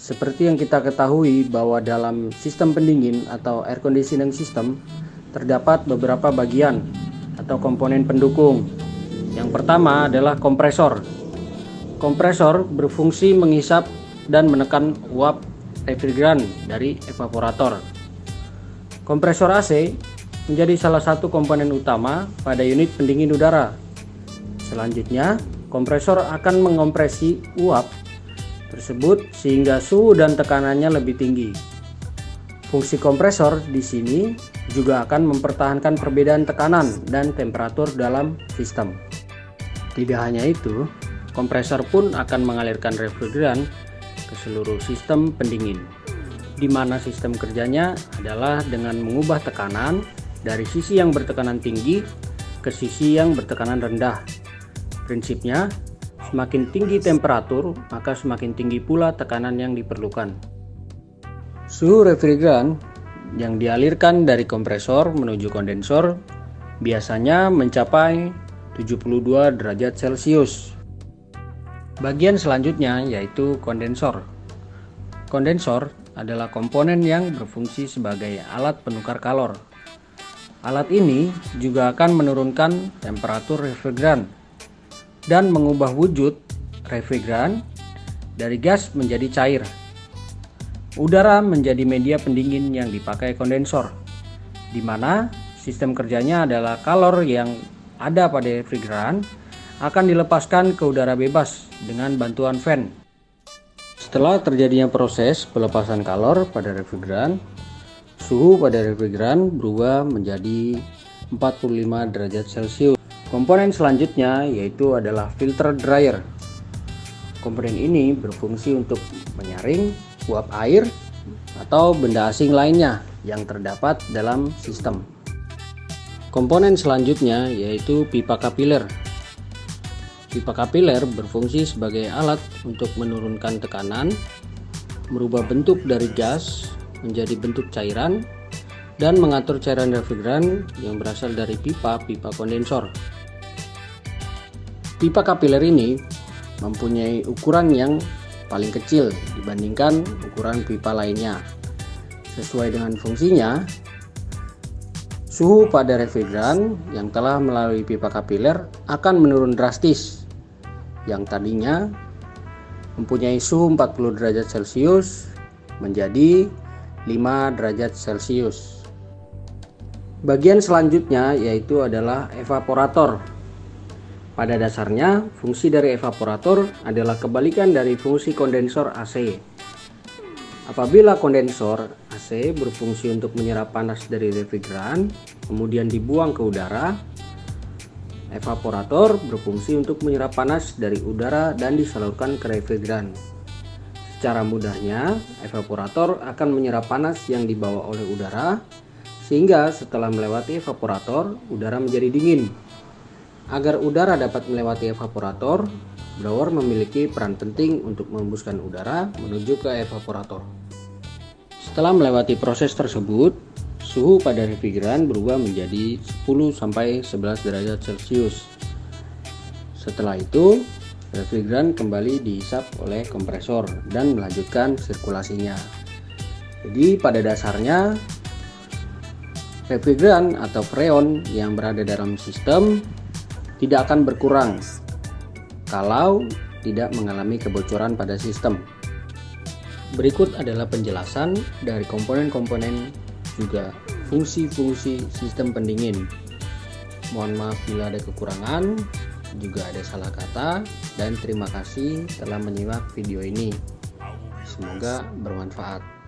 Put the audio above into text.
Seperti yang kita ketahui bahwa dalam sistem pendingin atau air conditioning system terdapat beberapa bagian atau komponen pendukung. Yang pertama adalah kompresor. Kompresor berfungsi menghisap dan menekan uap refrigeran dari evaporator. Kompresor AC menjadi salah satu komponen utama pada unit pendingin udara. Selanjutnya, kompresor akan mengompresi uap tersebut sehingga suhu dan tekanannya lebih tinggi. Fungsi kompresor di sini juga akan mempertahankan perbedaan tekanan dan temperatur dalam sistem. Tidak hanya itu, kompresor pun akan mengalirkan refrigeran ke seluruh sistem pendingin, di mana sistem kerjanya adalah dengan mengubah tekanan dari sisi yang bertekanan tinggi ke sisi yang bertekanan rendah. Prinsipnya, semakin tinggi temperatur, maka semakin tinggi pula tekanan yang diperlukan. Suhu refrigeran yang dialirkan dari kompresor menuju kondensor biasanya mencapai 72 derajat Celcius. Bagian selanjutnya yaitu kondensor. Kondensor adalah komponen yang berfungsi sebagai alat penukar kalor. Alat ini juga akan menurunkan temperatur refrigeran dan mengubah wujud refrigeran dari gas menjadi cair. Udara menjadi media pendingin yang dipakai kondensor, di mana sistem kerjanya adalah kalor yang ada pada refrigeran akan dilepaskan ke udara bebas dengan bantuan fan. Setelah terjadinya proses pelepasan kalor pada refrigeran, suhu pada refrigeran berubah menjadi 45 derajat Celcius. Komponen selanjutnya yaitu adalah filter dryer. Komponen ini berfungsi untuk menyaring uap air atau benda asing lainnya yang terdapat dalam sistem. Komponen selanjutnya yaitu pipa kapiler. Pipa kapiler berfungsi sebagai alat untuk menurunkan tekanan, merubah bentuk dari gas menjadi bentuk cairan, dan mengatur cairan refrigeran yang berasal dari pipa-pipa kondensor. Pipa kapiler ini mempunyai ukuran yang paling kecil dibandingkan ukuran pipa lainnya. Sesuai dengan fungsinya, suhu pada refrigeran yang telah melalui pipa kapiler akan menurun drastis. Yang tadinya mempunyai suhu 40 derajat Celcius menjadi 5 derajat Celcius. Bagian selanjutnya yaitu adalah evaporator. Pada dasarnya, fungsi dari evaporator adalah kebalikan dari fungsi kondensor AC. Apabila kondensor AC berfungsi untuk menyerap panas dari refrigeran, kemudian dibuang ke udara, evaporator berfungsi untuk menyerap panas dari udara dan disalurkan ke refrigeran. Secara mudahnya, evaporator akan menyerap panas yang dibawa oleh udara, sehingga setelah melewati evaporator, udara menjadi dingin. Agar udara dapat melewati evaporator, blower memiliki peran penting untuk mengembuskan udara menuju ke evaporator. Setelah melewati proses tersebut, suhu pada refrigeran berubah menjadi 10-11 derajat Celcius. Setelah itu, refrigeran kembali dihisap oleh kompresor dan melanjutkan sirkulasinya. Jadi pada dasarnya, refrigeran atau freon yang berada dalam sistem tidak akan berkurang kalau tidak mengalami kebocoran pada sistem. Berikut adalah penjelasan dari komponen-komponen juga fungsi-fungsi sistem pendingin. Mohon maaf bila ada kekurangan, juga ada salah kata, dan terima kasih telah menyimak video ini. Semoga bermanfaat.